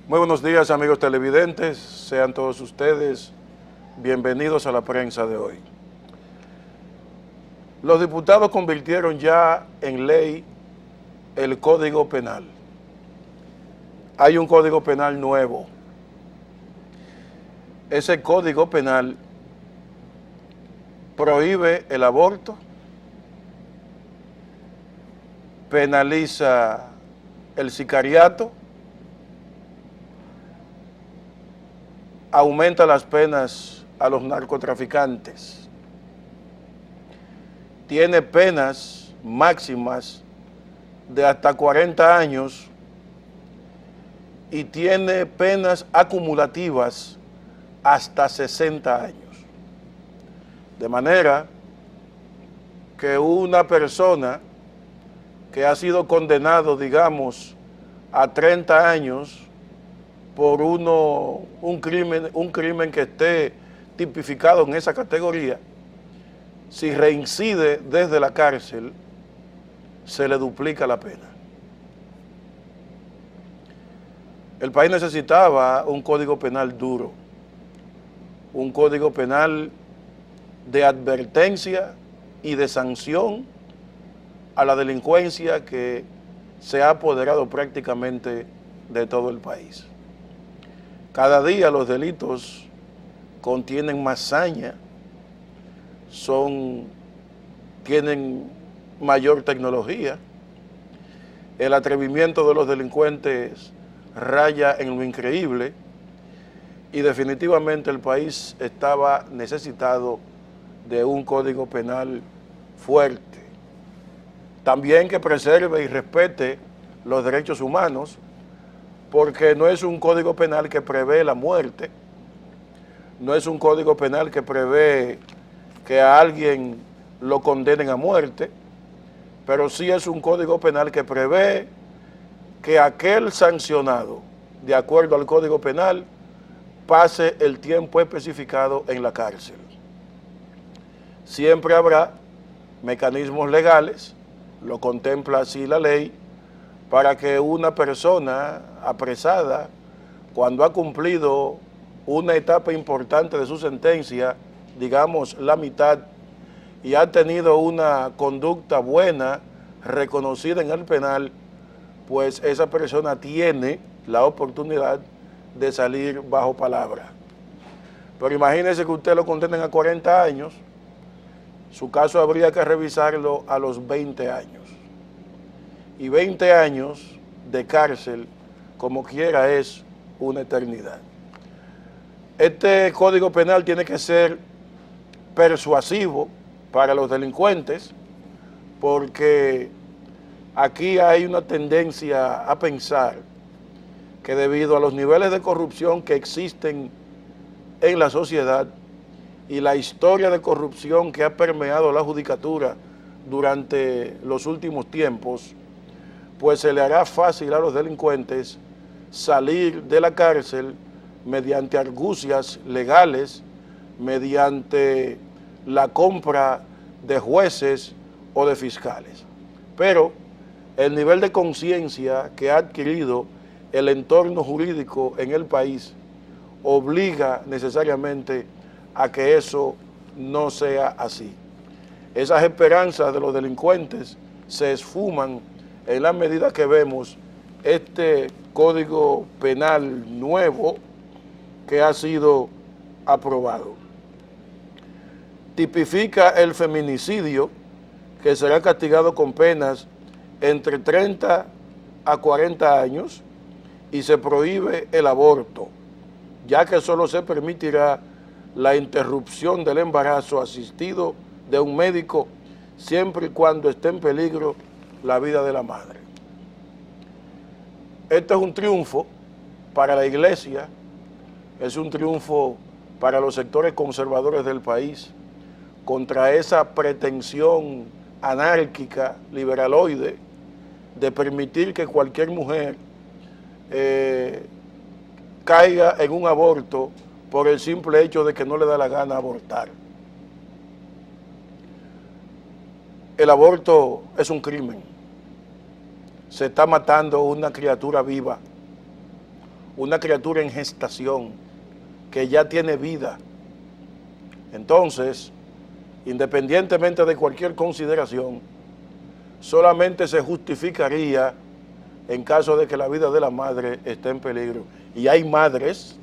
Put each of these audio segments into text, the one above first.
Muy buenos días, amigos televidentes, sean todos ustedes bienvenidos a la prensa de hoy. Los diputados convirtieron ya en ley el Código Penal. Hay un Código Penal nuevo. Ese Código Penal prohíbe el aborto, penaliza el sicariato, aumenta las penas a los narcotraficantes, tiene penas máximas de hasta 40 años y tiene penas acumulativas hasta 60 años. De manera que una persona que ha sido condenado, digamos, a 30 años por un crimen que esté tipificado en esa categoría, si reincide desde la cárcel, se le duplica la pena. El país necesitaba un código penal duro, un código penal de advertencia y de sanción a la delincuencia que se ha apoderado prácticamente de todo el país. Cada día los delitos contienen más saña, tienen mayor tecnología, el atrevimiento de los delincuentes raya en lo increíble y definitivamente el país estaba necesitado de un código penal fuerte, también que preserve y respete los derechos humanos, porque no es un código penal que prevé la muerte, no es un código penal que prevé que a alguien lo condenen a muerte, pero sí es un código penal que prevé que aquel sancionado, de acuerdo al código penal, pase el tiempo especificado en la cárcel. Siempre habrá mecanismos legales, lo contempla así la ley, para que una persona apresada, cuando ha cumplido una etapa importante de su sentencia, digamos la mitad, y ha tenido una conducta buena, reconocida en el penal, pues esa persona tiene la oportunidad de salir bajo palabra. Pero imagínese que usted lo condenen a 40 años, su caso habría que revisarlo a los 20 años. Y 20 años de cárcel, como quiera, es una eternidad. Este código penal tiene que ser persuasivo para los delincuentes, porque aquí hay una tendencia a pensar que debido a los niveles de corrupción que existen en la sociedad y la historia de corrupción que ha permeado la judicatura durante los últimos tiempos, pues se le hará fácil a los delincuentes salir de la cárcel mediante argucias legales, mediante la compra de jueces o de fiscales. Pero el nivel de conciencia que ha adquirido el entorno jurídico en el país obliga necesariamente a que eso no sea así. Esas esperanzas de los delincuentes se esfuman en la medida que vemos este código penal nuevo que ha sido aprobado. Tipifica el feminicidio, que será castigado con penas entre 30 a 40 años, y se prohíbe el aborto, ya que solo se permitirá la interrupción del embarazo asistido de un médico siempre y cuando esté en peligro la vida de la madre. Este es un triunfo para la iglesia, es un triunfo para los sectores conservadores del país contra esa pretensión anárquica, liberaloide, de permitir que cualquier mujer caiga en un aborto por el simple hecho de que no le da la gana abortar. El aborto es un crimen. Se está matando una criatura viva, una criatura en gestación que ya tiene vida. Entonces, independientemente de cualquier consideración, solamente se justificaría en caso de que la vida de la madre esté en peligro. Y hay madres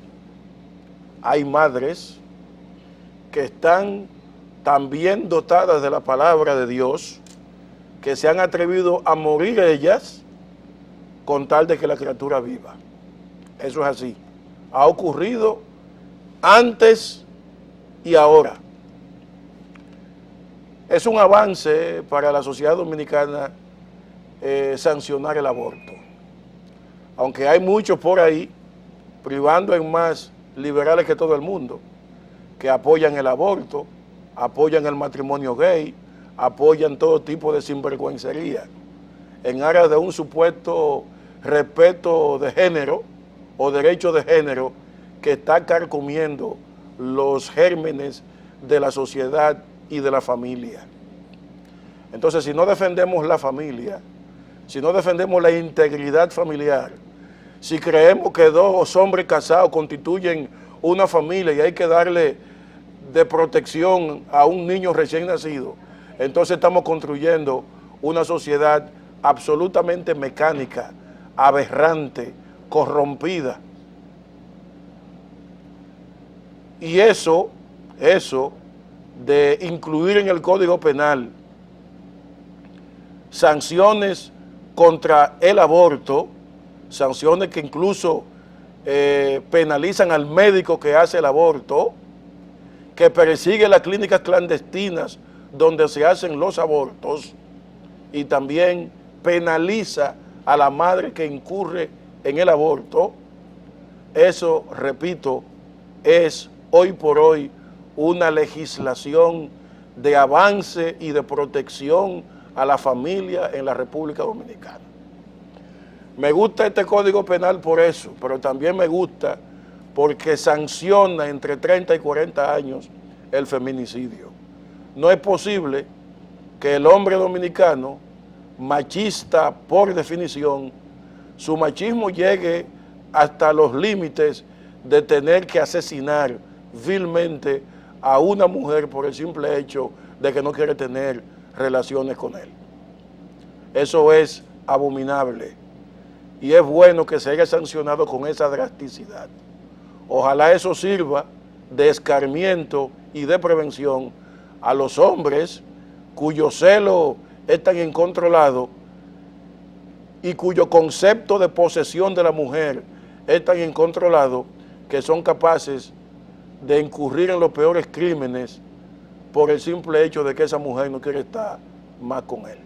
que están también dotadas de la palabra de Dios, que se han atrevido a morir ellas con tal de que la criatura viva. Eso es así. Ha ocurrido antes y ahora. Es un avance para la sociedad dominicana sancionar el aborto. Aunque hay muchos por ahí, privando en más liberales que todo el mundo, que apoyan el aborto, apoyan el matrimonio gay, apoyan todo tipo de sinvergüencería, en aras de un supuesto respeto de género o derecho de género que está carcomiendo los gérmenes de la sociedad y de la familia. Entonces, si no defendemos la familia, si no defendemos la integridad familiar, si creemos que dos hombres casados constituyen una familia y hay que darle de protección a un niño recién nacido, entonces estamos construyendo una sociedad absolutamente mecánica, aberrante, corrompida. Y eso de incluir en el Código Penal sanciones contra el aborto, sanciones que incluso penalizan al médico que hace el aborto, que persigue las clínicas clandestinas donde se hacen los abortos, y también penaliza a la madre que incurre en el aborto. Eso, repito, es hoy por hoy una legislación de avance y de protección a la familia en la República Dominicana. Me gusta este Código Penal por eso, pero también me gusta porque sanciona entre 30 y 40 años el feminicidio. No es posible que el hombre dominicano, machista por definición, su machismo llegue hasta los límites de tener que asesinar vilmente a una mujer por el simple hecho de que no quiere tener relaciones con él. Eso es abominable y es bueno que se haya sancionado con esa drasticidad. Ojalá eso sirva de escarmiento y de prevención a los hombres cuyos celos están incontrolados y cuyo concepto de posesión de la mujer es tan incontrolado que son capaces de incurrir en los peores crímenes por el simple hecho de que esa mujer no quiere estar más con él.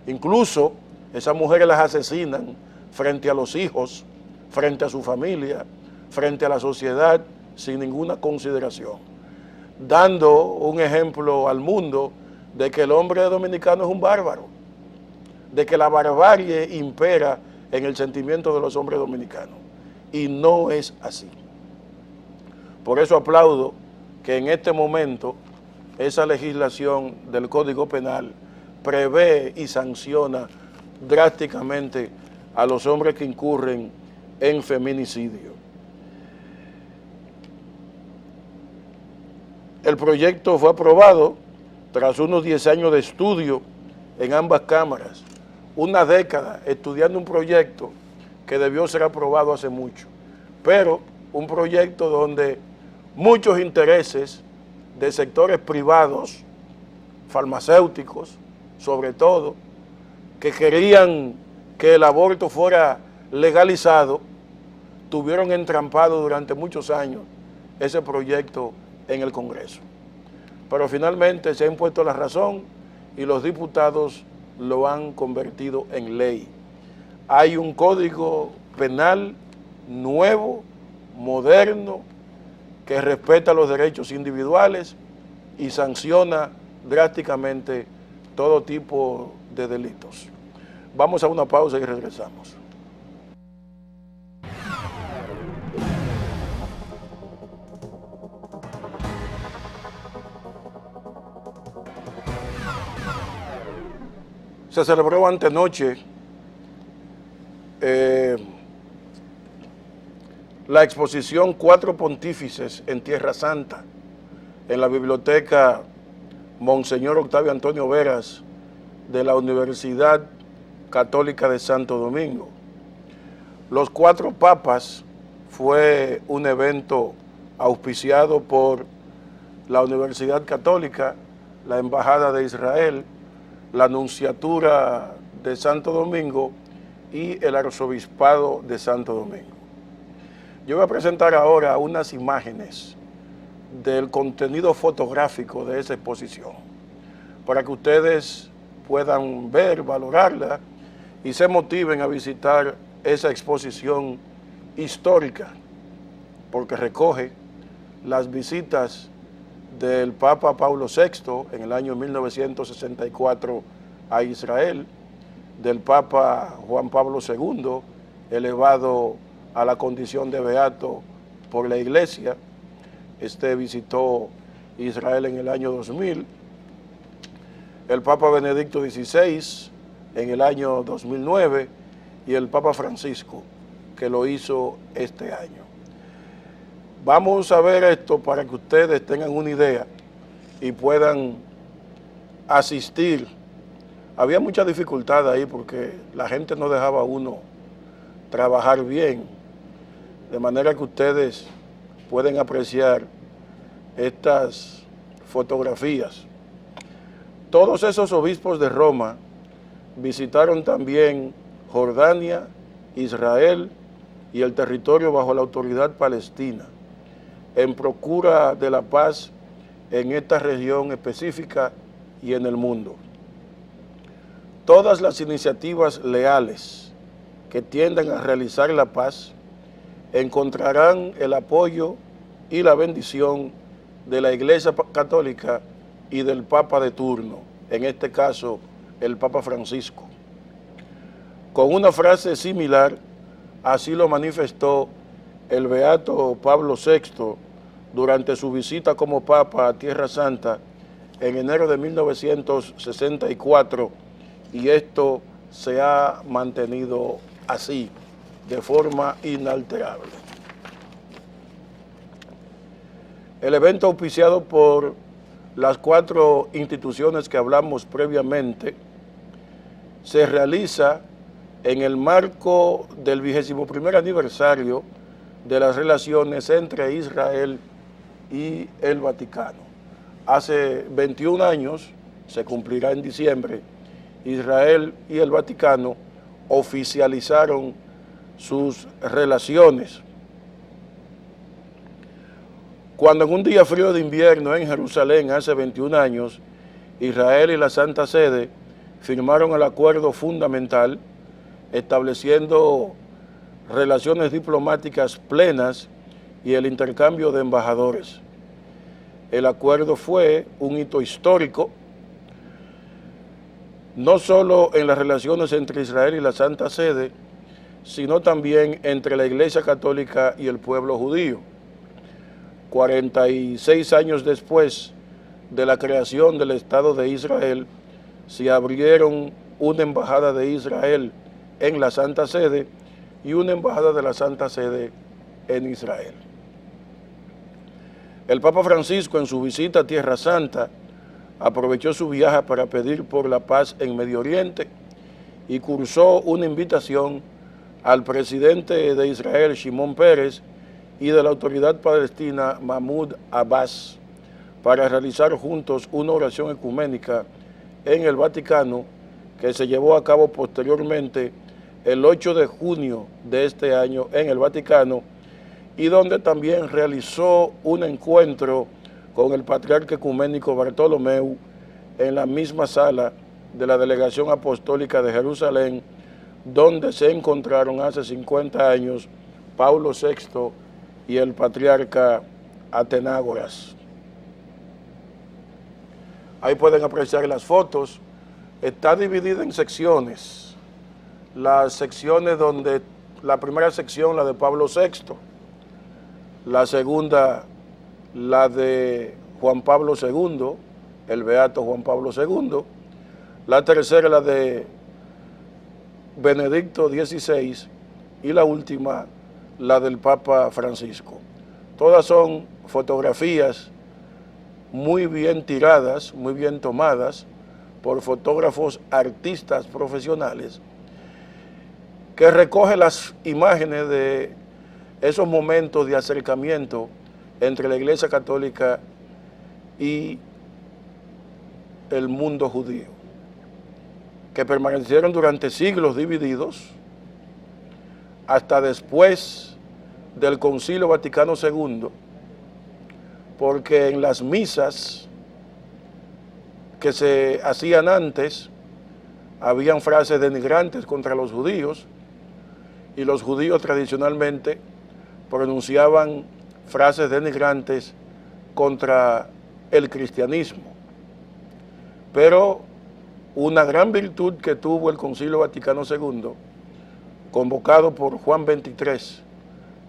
Incluso esas mujeres las asesinan frente a los hijos, frente a su familia, frente a la sociedad, sin ninguna consideración, dando un ejemplo al mundo de que el hombre dominicano es un bárbaro, de que la barbarie impera en el sentimiento de los hombres dominicanos, y no es así. Por eso aplaudo que en este momento esa legislación del Código Penal prevé y sanciona drásticamente a los hombres que incurren en feminicidio. El proyecto fue aprobado tras unos 10 años de estudio en ambas cámaras, una década estudiando un proyecto que debió ser aprobado hace mucho, pero un proyecto donde muchos intereses de sectores privados, farmacéuticos, sobre todo, que querían que el aborto fuera legalizado, tuvieron entrampado durante muchos años ese proyecto en el Congreso. Pero finalmente se ha impuesto la razón y los diputados lo han convertido en ley. Hay un código penal nuevo, moderno, que respeta los derechos individuales y sanciona drásticamente todo tipo de delitos. Vamos a una pausa y regresamos. Se celebró antenoche la exposición Cuatro Pontífices en Tierra Santa en la biblioteca Monseñor Octavio Antonio Veras de la Universidad Católica de Santo Domingo. Los Cuatro Papas fue un evento auspiciado por la Universidad Católica, la Embajada de Israel, la Nunciatura de Santo Domingo y el Arzobispado de Santo Domingo. Yo voy a presentar ahora unas imágenes del contenido fotográfico de esa exposición, para que ustedes puedan ver, valorarla y se motiven a visitar esa exposición histórica, porque recoge las visitas del Papa Pablo VI en el año 1964 a Israel, del Papa Juan Pablo II, elevado a la condición de beato por la Iglesia. Este visitó Israel en el año 2000, el Papa Benedicto XVI en el año 2009 y el Papa Francisco, que lo hizo este año. Vamos a ver esto para que ustedes tengan una idea y puedan asistir. Había mucha dificultad ahí porque la gente no dejaba a uno trabajar bien, de manera que ustedes pueden apreciar estas fotografías. Todos esos obispos de Roma visitaron también Jordania, Israel y el territorio bajo la autoridad palestina, en procura de la paz en esta región específica y en el mundo. Todas las iniciativas leales que tiendan a realizar la paz encontrarán el apoyo y la bendición de la Iglesia Católica y del Papa de turno, en este caso el Papa Francisco. Con una frase similar, así lo manifestó el beato Pablo VI durante su visita como Papa a Tierra Santa en enero de 1964, y esto se ha mantenido así, de forma inalterable. El evento auspiciado por las cuatro instituciones que hablamos previamente se realiza en el marco del 21º aniversario de las relaciones entre Israel y el Vaticano. Hace 21 años, se cumplirá en diciembre, Israel y el Vaticano oficializaron sus relaciones. Cuando en un día frío de invierno en Jerusalén hace 21 años, Israel y la Santa Sede firmaron el acuerdo fundamental estableciendo relaciones diplomáticas plenas y el intercambio de embajadores. El acuerdo fue un hito histórico, no solo en las relaciones entre Israel y la Santa Sede, sino también entre la Iglesia Católica y el pueblo judío. 46 años después de la creación del Estado de Israel, se abrieron una embajada de Israel en la Santa Sede y una embajada de la Santa Sede en Israel. El Papa Francisco, en su visita a Tierra Santa, aprovechó su viaje para pedir por la paz en Medio Oriente y cursó una invitación al presidente de Israel, Shimon Peres, y de la autoridad palestina, Mahmoud Abbas, para realizar juntos una oración ecuménica en el Vaticano que se llevó a cabo posteriormente el 8 de junio de este año en el Vaticano, y donde también realizó un encuentro con el patriarca ecuménico Bartolomeu en la misma sala de la Delegación Apostólica de Jerusalén, donde se encontraron hace 50 años Pablo VI y el patriarca Atenágoras. Ahí pueden apreciar las fotos. Está dividida en secciones. Las secciones donde, la primera sección, la de Pablo VI, la segunda, la de Juan Pablo II, el beato Juan Pablo II, la tercera, la de Benedicto XVI, y la última, la del Papa Francisco. Todas son fotografías muy bien tiradas, muy bien tomadas por fotógrafos artistas profesionales que recogen las imágenes de esos momentos de acercamiento entre la Iglesia Católica y el mundo judío, que permanecieron durante siglos divididos hasta después del Concilio Vaticano II, porque en las misas que se hacían antes habían frases denigrantes contra los judíos, y los judíos tradicionalmente pronunciaban frases denigrantes contra el cristianismo. Pero una gran virtud que tuvo el Concilio Vaticano II, convocado por Juan XXIII,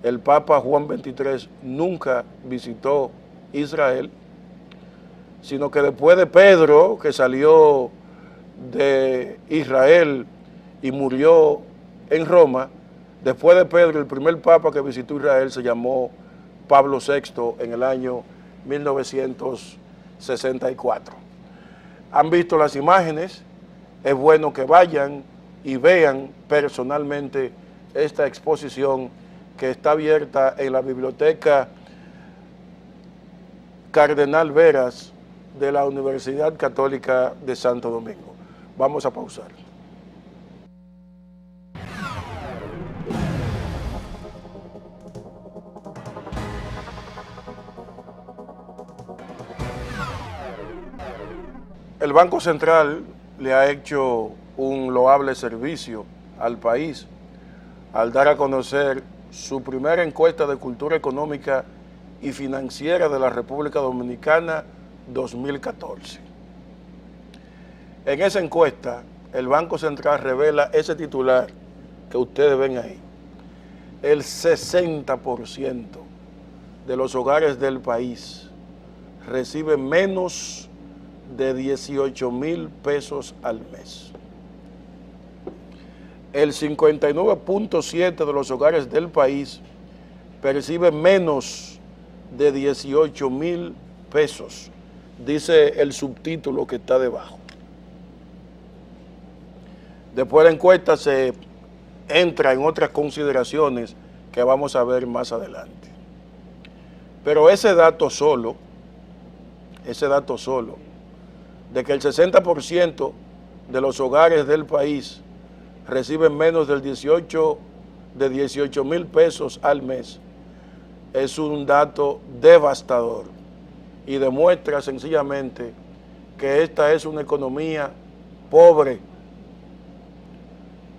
el Papa Juan XXIII nunca visitó Israel, sino que después de Pedro, que salió de Israel y murió en Roma, después de Pedro, el primer Papa que visitó Israel se llamó Pablo VI en el año 1964. Han visto las imágenes, es bueno que vayan y vean personalmente esta exposición que está abierta en la Biblioteca Cardenal Veras de la Universidad Católica de Santo Domingo. Vamos a pausar. El Banco Central le ha hecho un loable servicio al país al dar a conocer su primera encuesta de cultura económica y financiera de la República Dominicana 2014. En esa encuesta, el Banco Central revela ese titular que ustedes ven ahí. El 60% de los hogares del país reciben menos de 18,000 pesos al mes. El 59.7% de los hogares del país perciben menos de 18,000 pesos, dice el subtítulo que está debajo. Después de la encuesta se entra en otras consideraciones que vamos a ver más adelante. Pero ese dato solo, de que el 60% de los hogares del país reciben menos de 18,000 pesos al mes, es un dato devastador y demuestra sencillamente que esta es una economía pobre,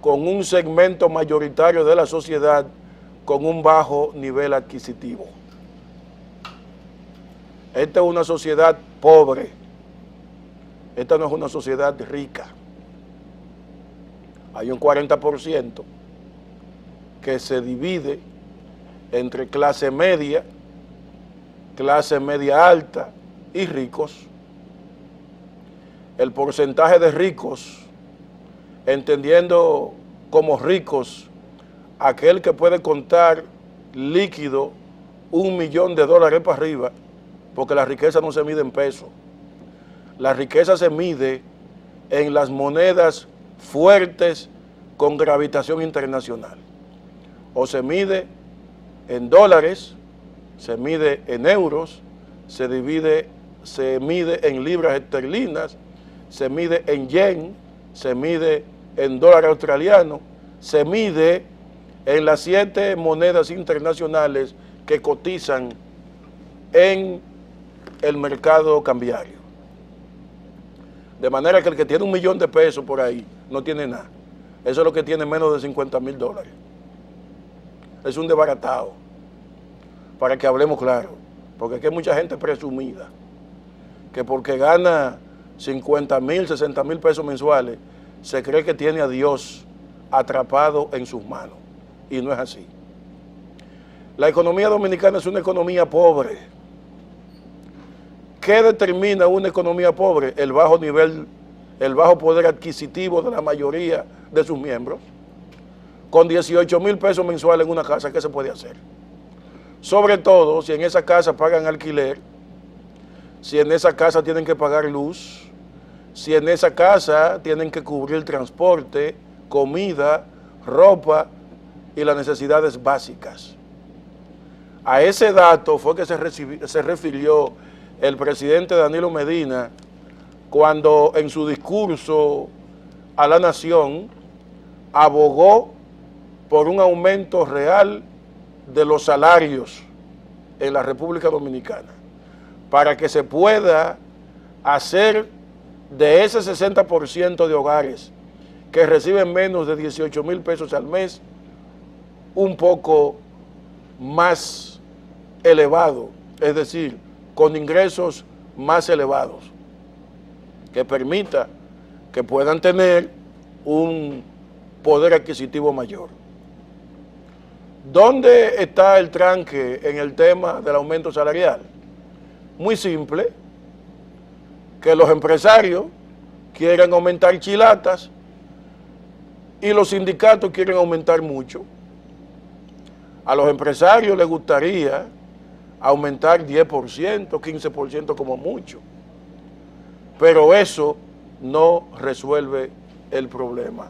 con un segmento mayoritario de la sociedad con un bajo nivel adquisitivo. Esta es una sociedad pobre. Esta no es una sociedad rica. Hay un 40% que se divide entre clase media alta y ricos. El porcentaje de ricos, entendiendo como ricos aquel que puede contar líquido $1 millón para arriba, porque la riqueza no se mide en pesos. La riqueza se mide en las monedas fuertes con gravitación internacional. O se mide en dólares, se mide en euros, se mide en libras esterlinas, se mide en yen, se mide en dólar australiano, se mide en las 7 monedas internacionales que cotizan en el mercado cambiario. De manera que el que tiene $1 millón por ahí no tiene nada. Eso es lo que tiene menos de $50,000. Es un desbaratado, para que hablemos claro, porque aquí hay mucha gente presumida, que porque gana 50,000, 60,000 pesos mensuales, se cree que tiene a Dios atrapado en sus manos, y no es así. La economía dominicana es una economía pobre. ¿Qué determina una economía pobre? El bajo poder adquisitivo de la mayoría de sus miembros. con 18,000 pesos mensuales en una casa, ¿qué se puede hacer? Sobre todo si en esa casa pagan alquiler, si en esa casa tienen que pagar luz, si en esa casa tienen que cubrir transporte, comida, ropa y las necesidades básicas. A ese dato fue que se refirió el presidente Danilo Medina cuando en su discurso a la nación abogó por un aumento real de los salarios en la República Dominicana, para que se pueda hacer de ese 60% de hogares que reciben menos de 18,000 pesos al mes un poco más elevado, es decir, con ingresos más elevados, que permita que puedan tener un poder adquisitivo mayor. ¿Dónde está el tranque en el tema del aumento salarial? Muy simple, que los empresarios quieren aumentar chilatas y los sindicatos quieren aumentar mucho. A los empresarios les gustaría aumentar 10%, 15% como mucho, pero eso no resuelve el problema.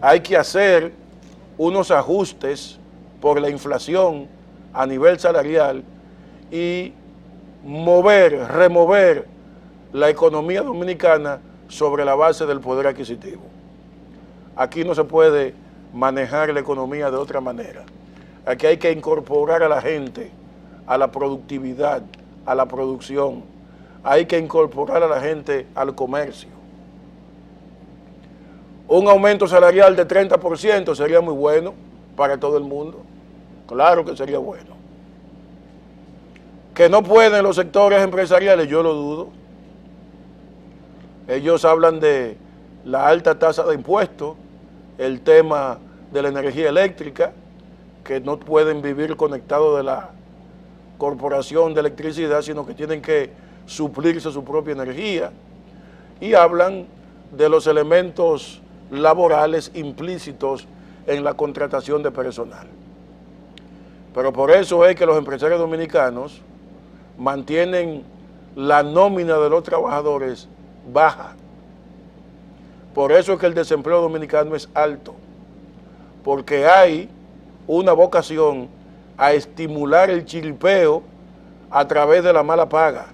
Hay que hacer unos ajustes por la inflación a nivel salarial y remover la economía dominicana sobre la base del poder adquisitivo. Aquí no se puede manejar la economía de otra manera. Aquí hay que incorporar a la gente a la productividad, a la producción. Hay que incorporar a la gente al comercio. Un aumento salarial de 30% sería muy bueno para todo el mundo. Claro que sería bueno. Que no pueden los sectores empresariales, yo lo dudo. Ellos hablan de la alta tasa de impuestos, el tema de la energía eléctrica, que no pueden vivir conectados de la corporación de electricidad, sino que tienen que suplirse su propia energía, y hablan de los elementos laborales implícitos en la contratación de personal. Pero por eso es que los empresarios dominicanos mantienen la nómina de los trabajadores baja. Por eso es que el desempleo dominicano es alto, porque hay una vocación a estimular el chiripeo a través de la mala paga.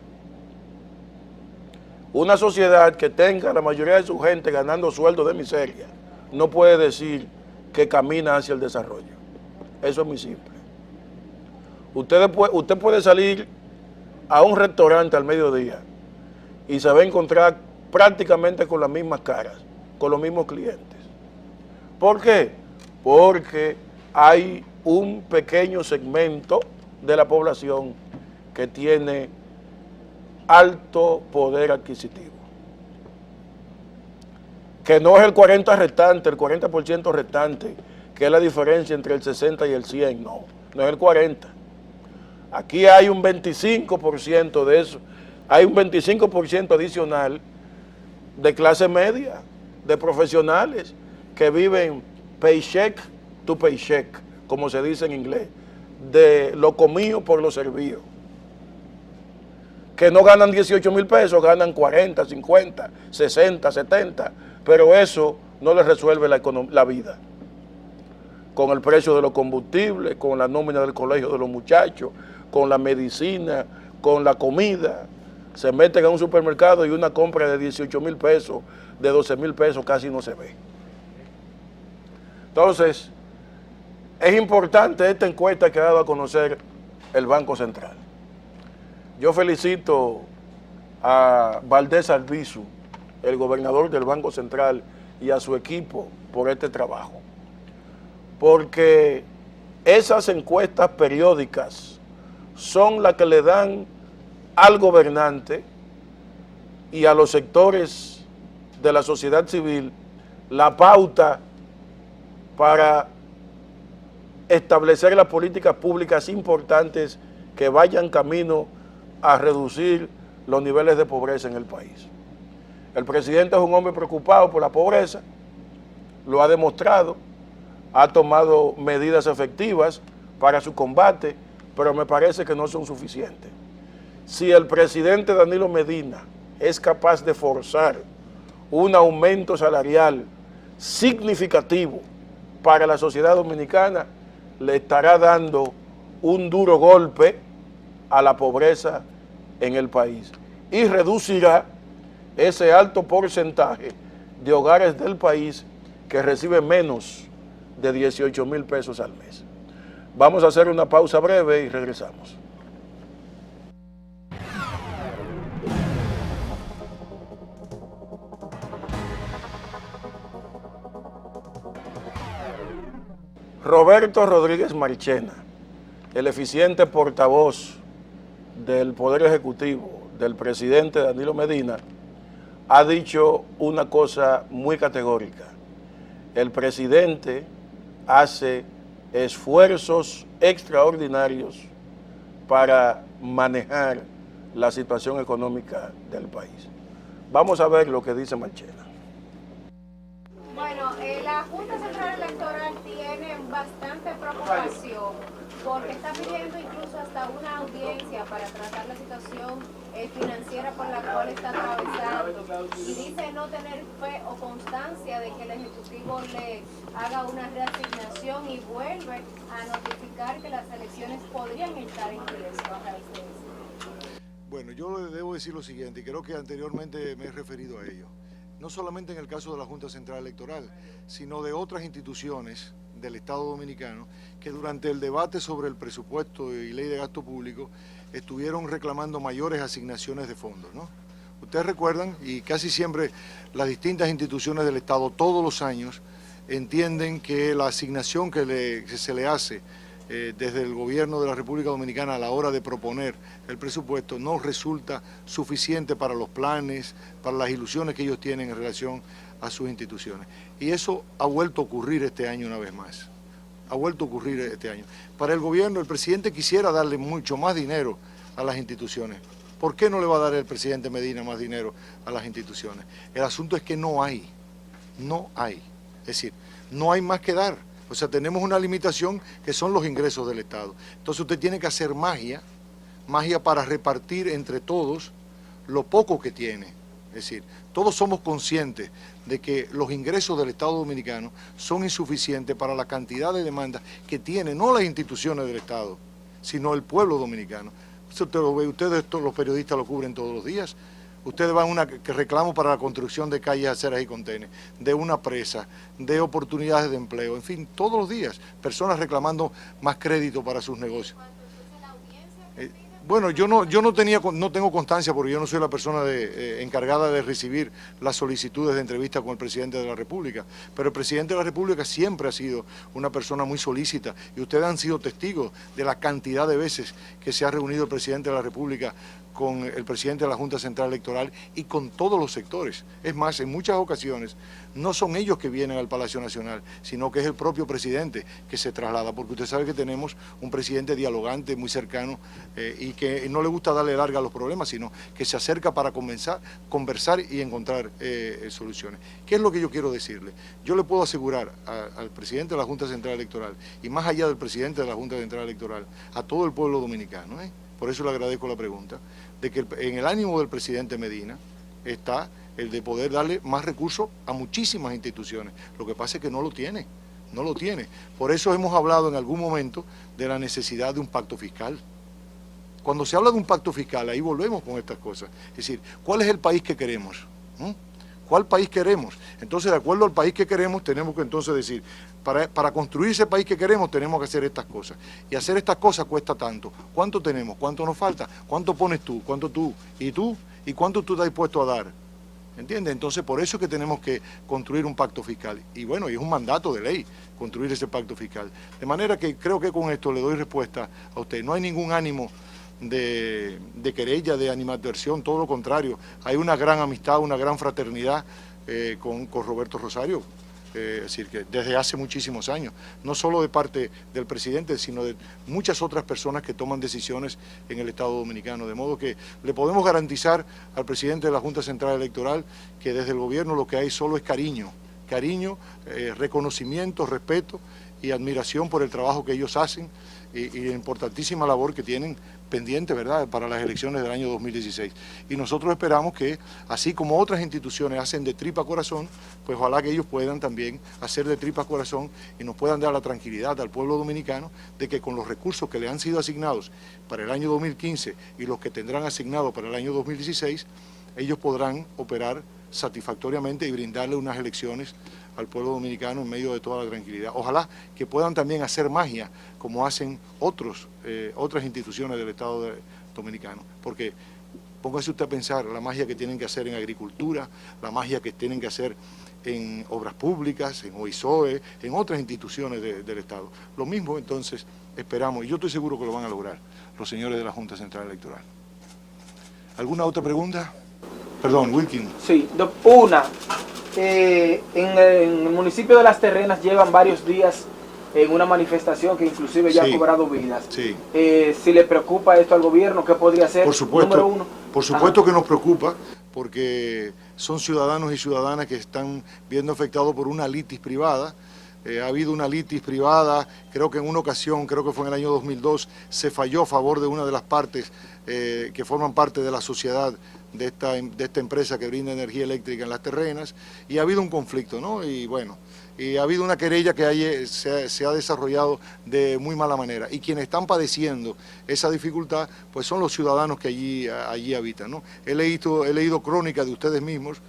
Una sociedad que tenga la mayoría de su gente ganando sueldo de miseria no puede decir que camina hacia el desarrollo. Eso es muy simple. Usted puede salir a un restaurante al mediodía y se va a encontrar prácticamente con las mismas caras, con los mismos clientes. ¿Por qué? Porque hay un pequeño segmento de la población que tiene alto poder adquisitivo, que no es el 40% restante, el 40% restante, que es la diferencia entre el 60 y el 100, no es el 40. Aquí hay un 25% de eso, hay un 25% adicional de clase media, de profesionales que viven paycheck to paycheck, como se dice en inglés, de lo comido por lo servido, que no ganan 18,000 pesos, ganan 40, 50, 60, 70, pero eso no les resuelve la vida. Con el precio de los combustibles, con la nómina del colegio de los muchachos, con la medicina, con la comida, se meten a un supermercado y una compra de 18,000 pesos, de 12,000 pesos casi no se ve. Entonces, es importante esta encuesta que ha dado a conocer el Banco Central. Yo felicito a Valdés Albizu, el gobernador del Banco Central, y a su equipo por este trabajo, porque esas encuestas periódicas son las que le dan al gobernante y a los sectores de la sociedad civil la pauta para establecer las políticas públicas importantes que vayan camino a reducir los niveles de pobreza en el país. El presidente es un hombre preocupado por la pobreza, lo ha demostrado, ha tomado medidas efectivas para su combate, pero me parece que no son suficientes. Si el presidente Danilo Medina es capaz de forzar un aumento salarial significativo para la sociedad dominicana, le estará dando un duro golpe a la pobreza en el país y reducirá ese alto porcentaje de hogares del país que reciben menos de 18,000 pesos al mes. Vamos a hacer una pausa breve y regresamos. Roberto Rodríguez Marchena, el eficiente portavoz del Poder Ejecutivo del presidente Danilo Medina, ha dicho una cosa muy categórica. El presidente hace esfuerzos extraordinarios para manejar la situación económica del país. Vamos a ver lo que dice Marchena. Bueno, la Junta Central Electoral tiene bastante preocupación porque está pidiendo incluso hasta una audiencia para tratar la situación financiera por la cual está atravesando y dice no tener fe o constancia de que el Ejecutivo le haga una reasignación y vuelve a notificar que las elecciones podrían estar en riesgo a raíz de eso. Bueno, yo le debo decir lo siguiente, y creo que anteriormente me he referido a ello. No solamente en el caso de la Junta Central Electoral, sino de otras instituciones del Estado Dominicano que durante el debate sobre el presupuesto y ley de gasto público estuvieron reclamando mayores asignaciones de fondos, ¿no? Ustedes recuerdan, y casi siempre las distintas instituciones del Estado todos los años entienden que la asignación que se le hace desde el gobierno de la República Dominicana a la hora de proponer el presupuesto no resulta suficiente para los planes, para las ilusiones que ellos tienen en relación a sus instituciones. Y eso ha vuelto a ocurrir este año una vez más. Ha vuelto a ocurrir este año. Para el gobierno, el presidente quisiera darle mucho más dinero a las instituciones. ¿Por qué no le va a dar el presidente Medina más dinero a las instituciones? El asunto es que no hay. Es decir, no hay más que dar. O sea, tenemos una limitación que son los ingresos del Estado. Entonces usted tiene que hacer magia para repartir entre todos lo poco que tiene. Es decir, todos somos conscientes de que los ingresos del Estado Dominicano son insuficientes para la cantidad de demandas que tienen, no las instituciones del Estado, sino el pueblo dominicano. Eso usted lo ve, ustedes, los periodistas, lo cubren todos los días. Ustedes van a un reclamo para la construcción de calles, aceras y contenes, de una presa, de oportunidades de empleo, en fin, todos los días, personas reclamando más crédito para sus negocios. Bueno, yo no tengo constancia porque yo no soy la persona encargada de recibir las solicitudes de entrevista con el presidente de la República, pero el presidente de la República siempre ha sido una persona muy solícita y ustedes han sido testigos de la cantidad de veces que se ha reunido el presidente de la República con el presidente de la Junta Central Electoral y con todos los sectores. Es más, en muchas ocasiones no son ellos que vienen al Palacio Nacional, sino que es el propio presidente que se traslada, porque usted sabe que tenemos un presidente dialogante, muy cercano, y que no le gusta darle larga a los problemas, sino que se acerca para conversar y encontrar soluciones. ¿Qué es lo que yo quiero decirle? Yo le puedo asegurar al presidente de la Junta Central Electoral, y más allá del presidente de la Junta Central Electoral, a todo el pueblo dominicano, por eso le agradezco la pregunta, de que en el ánimo del presidente Medina está el de poder darle más recursos a muchísimas instituciones. Lo que pasa es que no lo tiene. Por eso hemos hablado en algún momento de la necesidad de un pacto fiscal. Cuando se habla de un pacto fiscal, ahí volvemos con estas cosas. Es decir, ¿cuál es el país que queremos? ¿Cuál país queremos? Entonces, de acuerdo al país que queremos, tenemos que entonces decir, para construir ese país que queremos, tenemos que hacer estas cosas. Y hacer estas cosas cuesta tanto. ¿Cuánto tenemos? ¿Cuánto nos falta? ¿Cuánto pones tú? ¿Cuánto tú? ¿Y tú? ¿Y cuánto tú estás dispuesto a dar? ¿Entiendes? Entonces, por eso es que tenemos que construir un pacto fiscal. Y bueno, y es un mandato de ley construir ese pacto fiscal. De manera que creo que con esto le doy respuesta a usted. No hay ningún ánimo de querella, de animadversión, todo lo contrario. Hay una gran amistad, una gran fraternidad con Roberto Rosario. Es decir, que desde hace muchísimos años, no solo de parte del presidente, sino de muchas otras personas que toman decisiones en el Estado Dominicano. De modo que le podemos garantizar al presidente de la Junta Central Electoral que desde el gobierno lo que hay solo es cariño, reconocimiento, respeto y admiración por el trabajo que ellos hacen y la importantísima labor que tienen pendiente, ¿verdad?, para las elecciones del año 2016. Y nosotros esperamos que, así como otras instituciones hacen de tripa corazón, pues ojalá que ellos puedan también hacer de tripa corazón y nos puedan dar la tranquilidad al pueblo dominicano de que con los recursos que le han sido asignados para el año 2015 y los que tendrán asignados para el año 2016, ellos podrán operar satisfactoriamente y brindarle unas elecciones al pueblo dominicano en medio de toda la tranquilidad. Ojalá que puedan también hacer magia como hacen otras instituciones del Estado dominicano, porque póngase usted a pensar la magia que tienen que hacer en agricultura, la magia que tienen que hacer en obras públicas, en OISOE, en otras instituciones del Estado. Lo mismo entonces esperamos, y yo estoy seguro que lo van a lograr los señores de la Junta Central Electoral. ¿Alguna otra pregunta? Perdón, Wilkin. Sí, una. En el municipio de Las Terrenas llevan varios días en una manifestación que inclusive ya ha cobrado vidas. Sí. Si le preocupa esto al gobierno, ¿qué podría hacer? Por supuesto, número uno. por supuesto que nos preocupa, porque son ciudadanos y ciudadanas que están viendo afectados por una litis privada. Ha habido una litis privada, creo que en una ocasión, creo que fue en el año 2002, se falló a favor de una de las partes que forman parte de la sociedad de esta empresa que brinda energía eléctrica en Las Terrenas, y ha habido un conflicto, ¿no? Y bueno, y ha habido una querella que se ha desarrollado de muy mala manera, y quienes están padeciendo esa dificultad, pues son los ciudadanos que allí habitan, ¿no? He leído crónicas de ustedes mismos,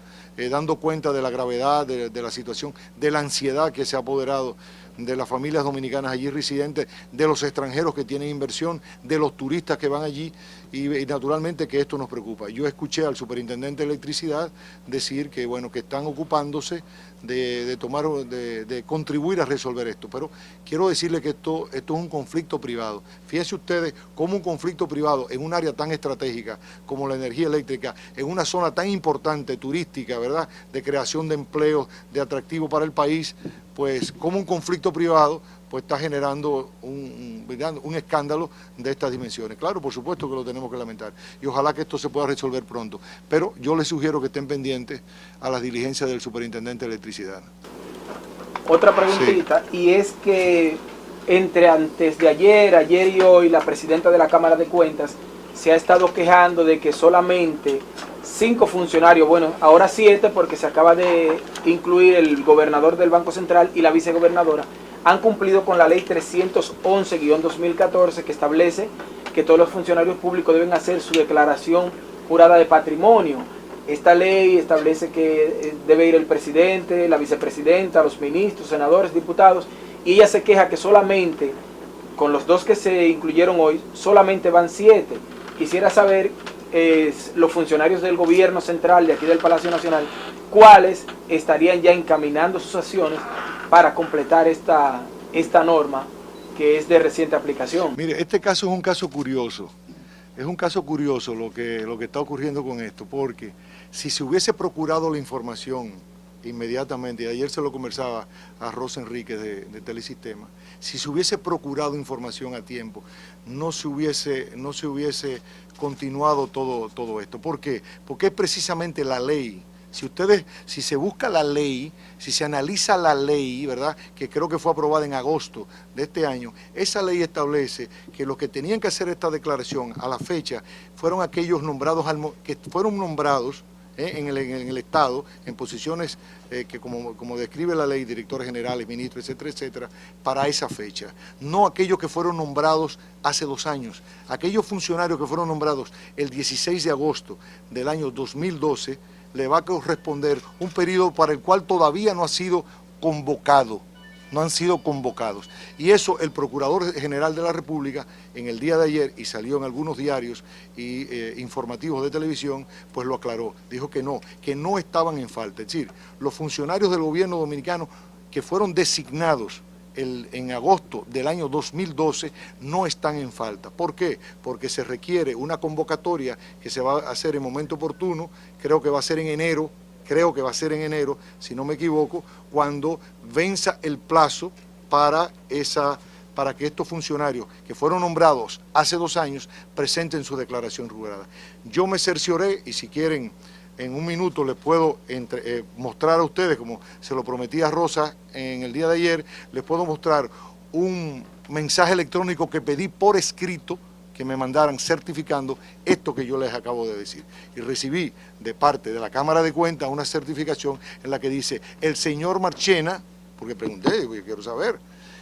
dando cuenta de la gravedad de la situación, de la ansiedad que se ha apoderado de las familias dominicanas allí residentes, de los extranjeros que tienen inversión, de los turistas que van allí, y naturalmente que esto nos preocupa. Yo escuché al superintendente de electricidad decir que, bueno, que están ocupándose de contribuir a resolver esto, pero quiero decirle que esto es un conflicto privado. Fíjense ustedes cómo un conflicto privado en un área tan estratégica como la energía eléctrica, en una zona tan importante turística, ¿verdad?, de creación de empleos, de atractivo para el país, pues como un conflicto privado pues está generando un escándalo de estas dimensiones. Claro, por supuesto que lo tenemos que lamentar y ojalá que esto se pueda resolver pronto, pero yo les sugiero que estén pendientes a las diligencias del superintendente de electricidad. Otra preguntita, sí. Y es que antes de ayer y hoy, la presidenta de la Cámara de Cuentas se ha estado quejando de que solamente 5 funcionarios, bueno, ahora 7 porque se acaba de incluir el gobernador del Banco Central y la vicegobernadora, han cumplido con la ley 311-2014 que establece que todos los funcionarios públicos deben hacer su declaración jurada de patrimonio. Esta ley establece que debe ir el presidente, la vicepresidenta, los ministros, senadores, diputados, y ella se queja que solamente, con los 2 que se incluyeron hoy, solamente van 7. Quisiera saber, los funcionarios del gobierno central de aquí del Palacio Nacional, cuáles estarían ya encaminando sus acciones para completar esta norma que es de reciente aplicación. Mire, este caso es un caso curioso. Es un caso curioso lo que está ocurriendo con esto, porque si se hubiese procurado la información inmediatamente, y ayer se lo conversaba a Rosa Enríquez de Telesistema, si se hubiese procurado información a tiempo, no se hubiese continuado todo esto. ¿Por qué? Porque es precisamente la ley. Si se busca la ley, si se analiza la ley, ¿verdad?, que creo que fue aprobada en agosto de este año, esa ley establece que los que tenían que hacer esta declaración a la fecha fueron aquellos que fueron nombrados en el Estado, en posiciones que como describe la ley, directores generales, ministros, etcétera, etcétera, para esa fecha. No aquellos que fueron nombrados hace 2 años. Aquellos funcionarios que fueron nombrados el 16 de agosto del año 2012, le va a corresponder un periodo para el cual todavía no ha sido convocado, no han sido convocados. Y eso el Procurador General de la República en el día de ayer, y salió en algunos diarios y informativos de televisión, pues lo aclaró. Dijo que no estaban en falta. Es decir, los funcionarios del gobierno dominicano que fueron designados en agosto del año 2012 no están en falta. ¿Por qué? Porque se requiere una convocatoria que se va a hacer en momento oportuno, creo que va a ser en enero, si no me equivoco, cuando venza el plazo para que estos funcionarios que fueron nombrados hace 2 años presenten su declaración jurada. Yo me cercioré, y si quieren en un minuto les puedo mostrar a ustedes, como se lo prometí a Rosa en el día de ayer, les puedo mostrar un mensaje electrónico que pedí por escrito que me mandaran certificando esto que yo les acabo de decir. Y recibí de parte de la Cámara de Cuentas una certificación en la que dice, el señor Marchena, porque pregunté, porque quiero saber,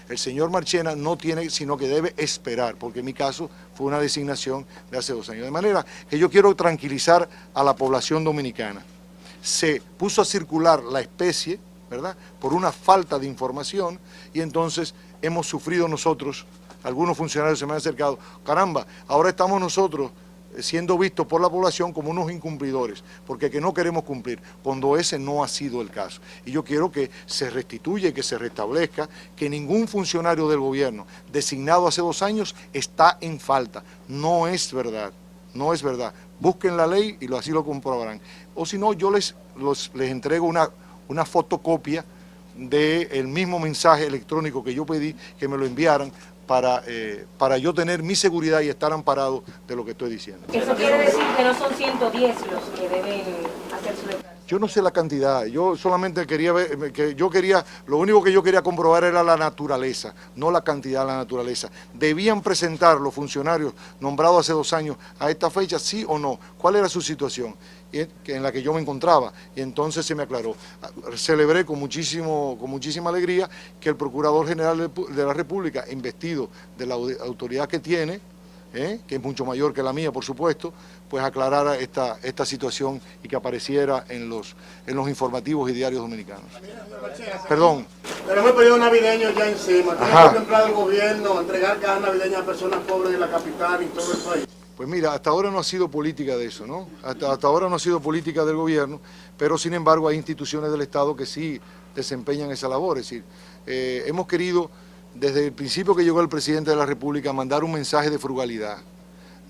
el señor Marchena no tiene, sino que debe esperar, porque en mi caso fue una designación de hace 2 años. De manera que yo quiero tranquilizar a la población dominicana. Se puso a circular la especie, ¿verdad?, por una falta de información, y entonces hemos sufrido nosotros, algunos funcionarios se me han acercado, caramba, ahora estamos nosotros siendo vistos por la población como unos incumplidores, porque que no queremos cumplir, cuando ese no ha sido el caso. Y yo quiero que se restituya y que se restablezca que ningún funcionario del gobierno designado hace 2 años está en falta. No es verdad, no es verdad. Busquen la ley y así lo comprobarán. O si no, yo les entrego una fotocopia del mismo mensaje electrónico que yo pedí que me lo enviaran para yo tener mi seguridad y estar amparado de lo que estoy diciendo. Eso quiere decir que no son 110 los que deben hacer su declaración. Yo no sé la cantidad, yo solamente quería ver, lo único que yo quería comprobar era la naturaleza, no la cantidad, la naturaleza. ¿Debían presentar los funcionarios nombrados hace 2 años a esta fecha, sí o no? ¿Cuál era su situación en la que yo me encontraba? Y entonces se me aclaró. Celebré con muchísima alegría que el Procurador General de la República, investido de la autoridad que tiene, que es mucho mayor que la mía, por supuesto, pues aclarara esta situación y que apareciera en los informativos y diarios dominicanos. Perdón. Tenemos el periodo navideño ya encima. ¿Tiene contemplado el gobierno entregar cajas navideñas a personas pobres de la capital y todo el país? Pues mira, hasta ahora no ha sido política de eso, ¿no? Hasta ahora no ha sido política del gobierno, pero sin embargo hay instituciones del Estado que sí desempeñan esa labor. Es decir, hemos querido, desde el principio que llegó el presidente de la República, mandar un mensaje de frugalidad,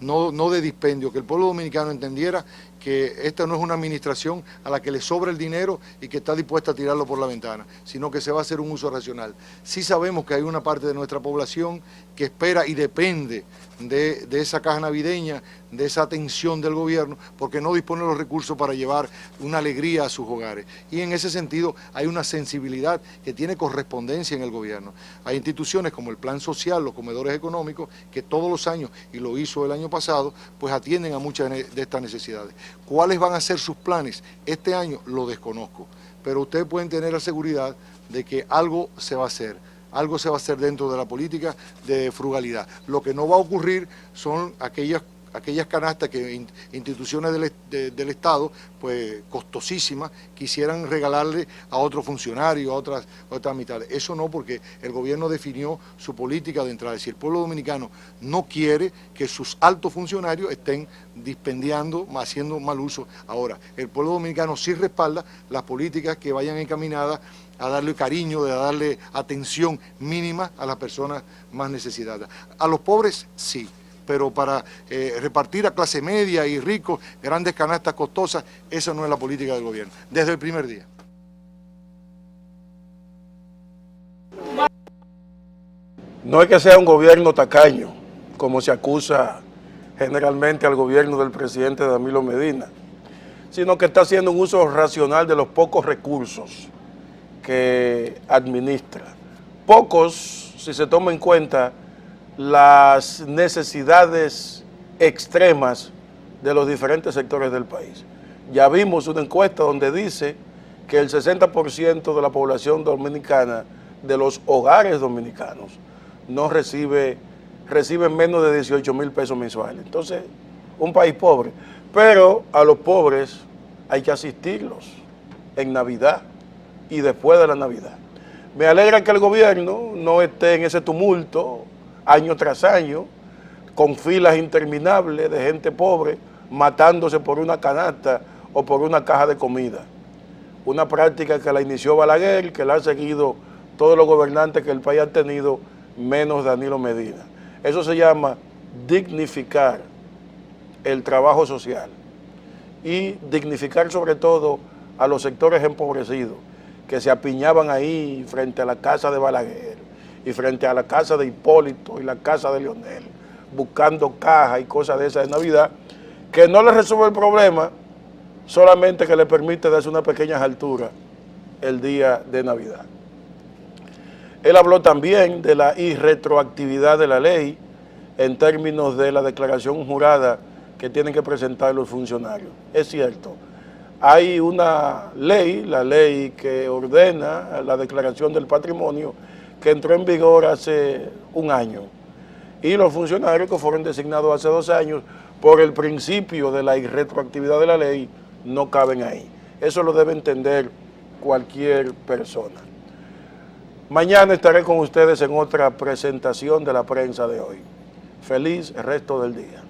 no de dispendio, que el pueblo dominicano entendiera que esta no es una administración a la que le sobra el dinero y que está dispuesta a tirarlo por la ventana, sino que se va a hacer un uso racional. Sí sabemos que hay una parte de nuestra población que espera y depende de esa caja navideña, de esa atención del gobierno, porque no dispone de los recursos para llevar una alegría a sus hogares. Y en ese sentido hay una sensibilidad que tiene correspondencia en el gobierno. Hay instituciones como el Plan Social, los comedores económicos, que todos los años, y lo hizo el año pasado, pues atienden a muchas de estas necesidades. ¿Cuáles van a ser sus planes? Este año lo desconozco, pero ustedes pueden tener la seguridad de que algo se va a hacer. Algo se va a hacer dentro de la política de frugalidad. Lo que no va a ocurrir son aquellas canastas que instituciones del Estado, pues costosísimas, quisieran regalarle a otros funcionarios, a otras mitades. Eso no, porque el gobierno definió su política de entrada. Si el pueblo dominicano no quiere que sus altos funcionarios estén dispendiando, haciendo mal uso. Ahora, el pueblo dominicano sí respalda las políticas que vayan encaminadas a darle cariño, a darle atención mínima a las personas más necesitadas. A los pobres, sí. Pero para repartir a clase media y ricos grandes canastas costosas, esa no es la política del gobierno, desde el primer día. No es que sea un gobierno tacaño, como se acusa generalmente al gobierno del presidente Danilo Medina, sino que está haciendo un uso racional de los pocos recursos que administra. Pocos, si se toma en cuenta las necesidades extremas de los diferentes sectores del país. Ya vimos una encuesta donde dice que el 60% de la población dominicana, de los hogares dominicanos, no reciben menos de 18,000 pesos mensuales. Entonces, un país pobre. Pero a los pobres hay que asistirlos en Navidad y después de la Navidad. Me alegra que el gobierno no esté en ese tumulto año tras año, con filas interminables de gente pobre, matándose por una canasta o por una caja de comida. Una práctica que la inició Balaguer, que la han seguido todos los gobernantes que el país ha tenido, menos Danilo Medina. Eso se llama dignificar el trabajo social y dignificar sobre todo a los sectores empobrecidos que se apiñaban ahí frente a la casa de Balaguer y frente a la casa de Hipólito y la casa de Leonel, buscando cajas y cosas de esas de Navidad, que no les resuelve el problema, solamente que le permite darse una pequeña altura el día de Navidad. Él habló también de la irretroactividad de la ley en términos de la declaración jurada que tienen que presentar los funcionarios. Es cierto, hay una ley, la ley que ordena la declaración del patrimonio, que entró en vigor hace un año. Y los funcionarios que fueron designados hace 2 años, por el principio de la irretroactividad de la ley, no caben ahí. Eso lo debe entender cualquier persona. Mañana estaré con ustedes en otra presentación de la prensa de hoy. Feliz resto del día.